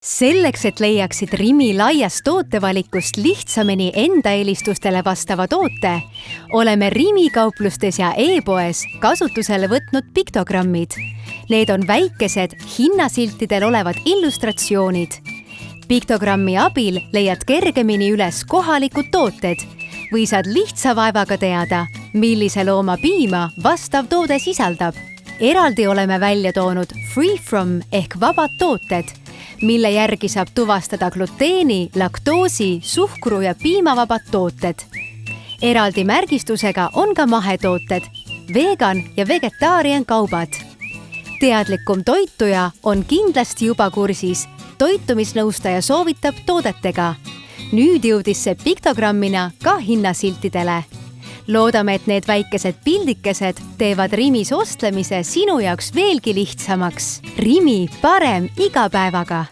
Selleks, et leiaksid Rimi laiast tootevalikust lihtsamini enda eelistustele vastava toote, oleme Rimi kauplustes ja e-poes kasutusele võtnud piktogrammid. Need on väikesed, hinnasiltidel olevad illustratsioonid. Piktogrammi abil leiad kergemini üles kohalikud tooted või saad lihtsa vaevaga teada, millise looma piima vastav toode sisaldab. Eraldi oleme välja toonud free from ehk vabad tooted, mille järgi saab tuvastada gluteeni, laktoosi, suhkru ja piimavabad tooted. Eraldi märgistusega on ka mahetooted, vegan ja vegetaarian kaubad. Teadlikum toituja on kindlasti juba kursis. Toitumisnõustaja soovitab toodetega. Nüüd jõudis see piktogrammina ka hinnasiltidele. Loodame, et need väikesed pildikesed teevad Rimis ostlemise sinu jaoks veelgi lihtsamaks. Rimi parem iga päevaga!